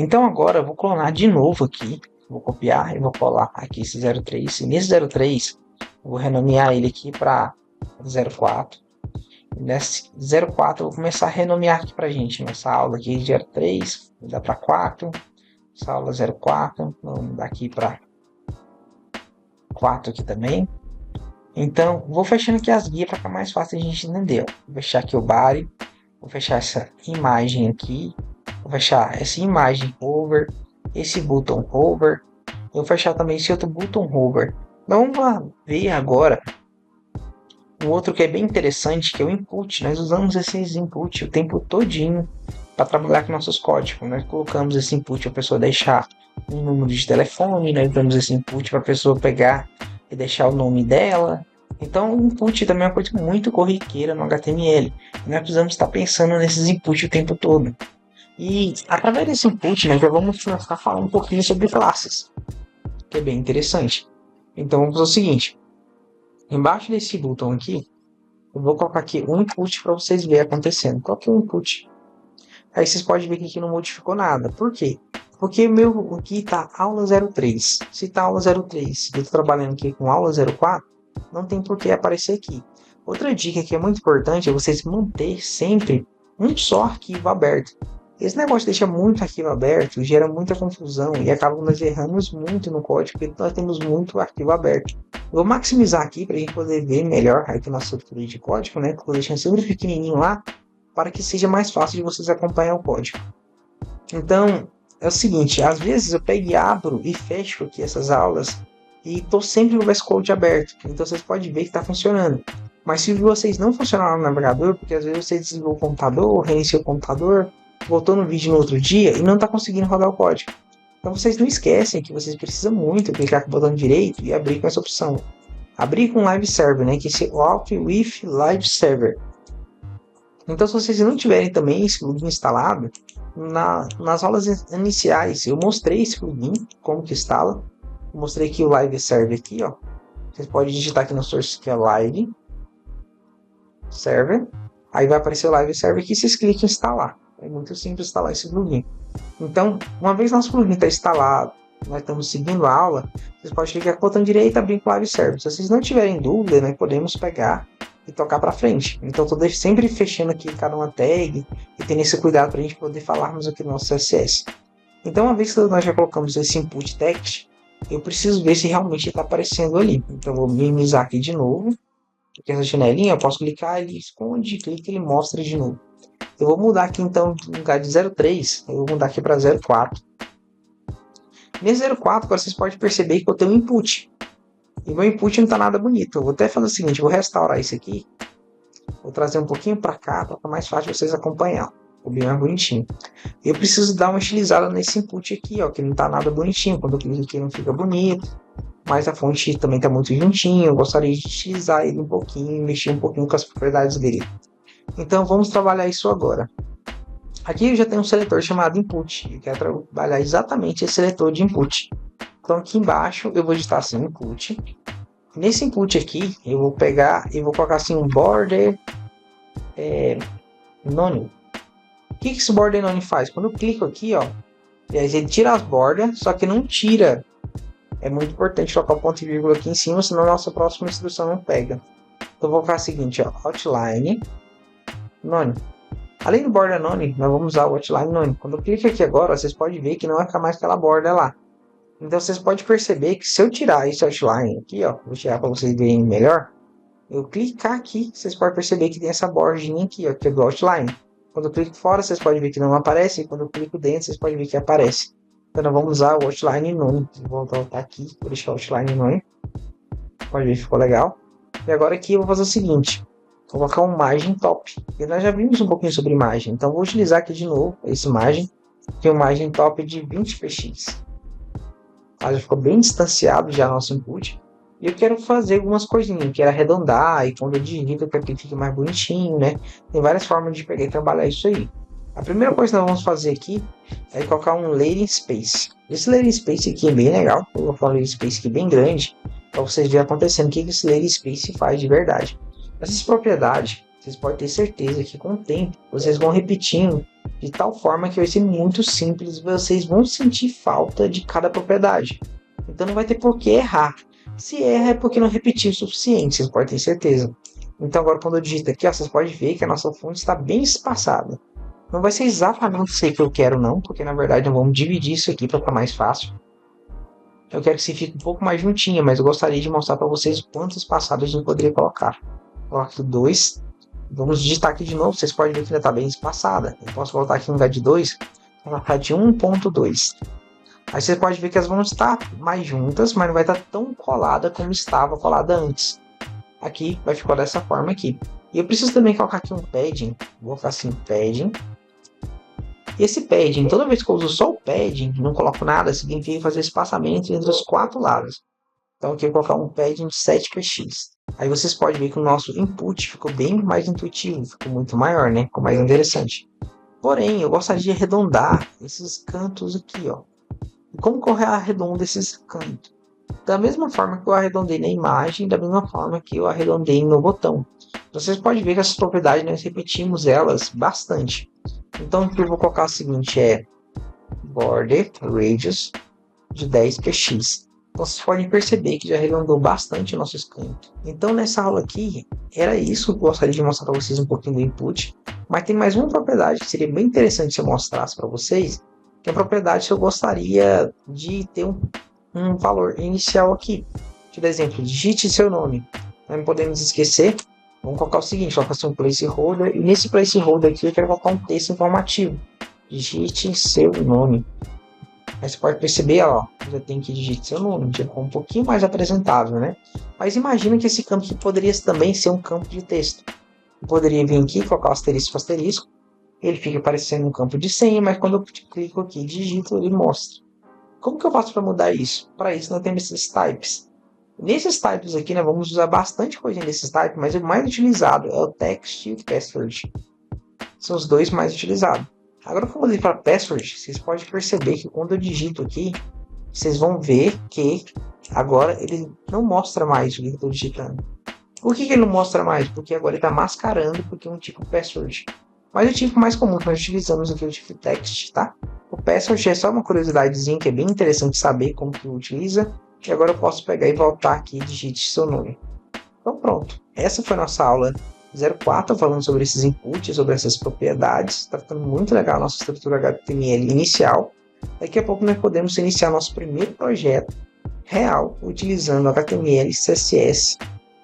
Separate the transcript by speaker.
Speaker 1: Então agora eu vou clonar de novo aqui. Vou copiar e vou colar aqui esse 03. E nesse 03 eu vou renomear ele aqui para 04. E nesse 04 eu vou começar a renomear aqui pra gente. Nessa aula aqui de 03, vou dar para 4. Essa aula 04, vamos mudar aqui para 4 aqui também. Então, vou fechando aqui as guias para ficar mais fácil a gente entender. Vou fechar aqui o body, vou fechar essa imagem aqui, vou fechar essa imagem hover, esse button hover, vou fechar também esse outro button hover. Então, vamos ver agora um outro que é bem interessante, que é o input. Nós usamos esses input o tempo todinho para trabalhar com nossos códigos. Nós colocamos esse input para a pessoa deixar um número de telefone, nós damos esse input para a pessoa pegar e deixar o nome dela. Então, o input também é uma coisa muito corriqueira no HTML. Nós precisamos estar pensando nesses inputs o tempo todo. E através desse input, nós já vamos começar a falar um pouquinho sobre classes, que é bem interessante. Então, vamos fazer o seguinte. Embaixo desse botão aqui, eu vou colocar aqui um input para vocês verem acontecendo. Qual que é o input? Aí vocês podem ver que aqui não modificou nada. Por quê? Porque meu aqui está aula 03. Se está aula 03 e eu estou trabalhando aqui com aula 04, não tem por que aparecer aqui. Outra dica que é muito importante é vocês manter sempre um só arquivo aberto. Esse negócio deixa muito arquivo aberto, gera muita confusão e acaba nós erramos muito no código, porque nós temos muito arquivo aberto. Eu vou maximizar aqui para a gente poder ver melhor aqui nossa estrutura de código, né? Vou deixar sempre pequenininho lá, para que seja mais fácil de vocês acompanhar o código. Então, é o seguinte, às vezes eu pego e abro e fecho aqui essas aulas e estou sempre com o VS Code aberto. Então vocês podem ver que está funcionando. Mas se vocês não funcionaram no navegador, porque às vezes você desligou o computador, reiniciou o computador, voltou no vídeo no outro dia e não está conseguindo rodar o código. Então vocês não esquecem que vocês precisam muito clicar com o botão direito e abrir com essa opção. Abrir com Live Server, né? Que é esse Open with Live Server. Então, se vocês não tiverem também esse plugin instalado, nas aulas iniciais eu mostrei esse plugin, como que instala. Eu mostrei aqui o Live Server aqui, ó. Vocês podem digitar aqui no source que é Live Server. Aí vai aparecer o Live Server aqui e vocês clicam em instalar. É muito simples instalar esse plugin. Então, uma vez nosso plugin está instalado, nós estamos seguindo a aula, vocês podem clicar com o botão direito e abrir com o Live Server. Se vocês não tiverem dúvida, nós podemos pegar e tocar para frente. Então, estou sempre fechando aqui cada uma tag e tendo esse cuidado para a gente poder falarmos aqui no nosso CSS. Então, uma vez que nós já colocamos esse input text, eu preciso ver se realmente está aparecendo ali. Então, vou minimizar aqui de novo. Aqui essa janelinha, eu posso clicar, ele esconde, clica e ele mostra de novo. Eu vou mudar aqui então, no lugar de 03, eu vou mudar aqui para 04. Nesse 04, agora vocês podem perceber que eu tenho um input. E meu input não está nada bonito. Eu vou até fazer o seguinte, eu vou restaurar isso aqui. Vou trazer um pouquinho para cá, para ficar mais fácil de vocês acompanhar. Ficou bem mais bonitinho. Eu preciso dar uma estilizada nesse input aqui, ó, que não está nada bonitinho. Quando eu clico aqui não fica bonito. Mas a fonte também está muito juntinho. Eu gostaria de estilizar ele um pouquinho, mexer um pouquinho com as propriedades dele. Então vamos trabalhar isso agora. Aqui eu já tenho um seletor chamado input. Eu quero trabalhar exatamente esse seletor de input. Então aqui embaixo eu vou digitar assim input. Nesse input aqui eu vou pegar e vou colocar assim um border none. O que esse border none faz? Quando eu clico aqui, ó, ele tira as bordas, só que não tira. É muito importante colocar o ponto e vírgula aqui em cima, senão a nossa próxima instrução não pega. Então eu vou colocar o seguinte, ó, outline none. Além do border none, nós vamos usar o outline none. Quando eu clico aqui agora, vocês podem ver que não vai ficar mais aquela borda lá. Então vocês podem perceber que se eu tirar esse outline aqui, ó, vou tirar para vocês verem melhor. Eu clicar aqui, vocês podem perceber que tem essa bordinha aqui, ó, que é do outline. Quando eu clico fora, vocês podem ver que não aparece. E quando eu clico dentro, vocês podem ver que aparece. Então nós vamos usar o outline none. Vou voltar aqui, vou deixar o outline none. Pode ver que ficou legal. E agora aqui eu vou fazer o seguinte. Vou colocar uma margem top. E nós já vimos um pouquinho sobre imagem. Então vou utilizar aqui de novo essa imagem. Que é uma margem top de 20px. Já ficou bem distanciado já nosso input. E eu quero fazer algumas coisinhas. Quero arredondar. E quando eu digito, eu quero que ele fique mais bonitinho, né? Tem várias formas de pegar e trabalhar isso aí. A primeira coisa que nós vamos fazer aqui é colocar um Layer Space. Esse Layer Space aqui é bem legal. Eu vou colocar um Layer Space aqui bem grande. Para vocês verem acontecendo o que esse Layer Space faz de verdade. Essas propriedades, vocês podem ter certeza que com o tempo, vocês vão repetindo de tal forma que vai ser muito simples, vocês vão sentir falta de cada propriedade. Então não vai ter por que errar. Se erra é porque não repetiu o suficiente, vocês podem ter certeza. Então agora quando eu digito aqui, ó, vocês podem ver que a nossa fonte está bem espaçada. Não vai ser exatamente isso que eu quero não, porque na verdade nós vamos dividir isso aqui para ficar mais fácil. Eu quero que você fique um pouco mais juntinha, mas eu gostaria de mostrar para vocês quantos passados a gente poderia colocar. Coloco 2. Vamos digitar aqui de novo, vocês podem ver que ainda está bem espaçada. Eu posso voltar aqui no lugar de 2, colocar de 1.2. Aí você pode ver que elas vão estar mais juntas, mas não vai estar tão colada como estava colada antes. Aqui vai ficar dessa forma aqui. E eu preciso também colocar aqui um padding. Vou colocar assim, padding. E esse padding, toda vez que eu uso só o padding, não coloco nada, significa fazer espaçamento entre os 4 lados. Então aqui eu vou colocar um padding de 7px. Aí vocês podem ver que o nosso input ficou bem mais intuitivo, ficou muito maior, né? Ficou mais interessante. Porém, eu gostaria de arredondar esses cantos aqui, ó. E como que eu arredondo esses cantos? Da mesma forma que eu arredondei na imagem, da mesma forma que eu arredondei no botão. Vocês podem ver que essas propriedades nós repetimos elas bastante. Então o que eu vou colocar é o seguinte, é border radius de 10px. Então vocês podem perceber que já arredondou bastante o nosso canto. Então nessa aula aqui, era isso que eu gostaria de mostrar para vocês um pouquinho do input. Mas tem mais uma propriedade que seria bem interessante se eu mostrasse para vocês, que é a propriedade que eu gostaria de ter um valor inicial aqui. Por exemplo, digite seu nome. Não podemos esquecer. Vamos colocar o seguinte, colocar assim um placeholder. E nesse placeholder aqui eu quero colocar um texto informativo. Digite seu nome. Aí você pode perceber, ó, já tem que digitar seu nome. Já ficou um pouquinho mais apresentável, né? Mas imagina que esse campo aqui poderia também ser um campo de texto. Eu poderia vir aqui, colocar o asterisco, asterisco. Ele fica aparecendo um campo de senha, mas quando eu clico aqui e digito, ele mostra. Como que eu faço para mudar isso? Para isso nós temos esses types. Nesses types aqui, nós vamos usar bastante coisa desses types, mas o mais utilizado é o text e o password. São os dois mais utilizados. Agora, como eu mudei para password, vocês podem perceber que quando eu digito aqui, vocês vão ver que agora ele não mostra mais o que eu estou digitando. Por que ele não mostra mais? Porque agora ele está mascarando porque é um tipo password. Mas o tipo mais comum que nós utilizamos aqui é o tipo text, tá? O password é só uma curiosidadezinha que é bem interessante saber como que utiliza. E agora eu posso pegar e voltar aqui e digite seu nome. Então pronto. Essa foi a nossa aula 04, falando sobre esses inputs, sobre essas propriedades. Está ficando muito legal a nossa estrutura HTML inicial. Daqui a pouco nós podemos iniciar nosso primeiro projeto real utilizando HTML e CSS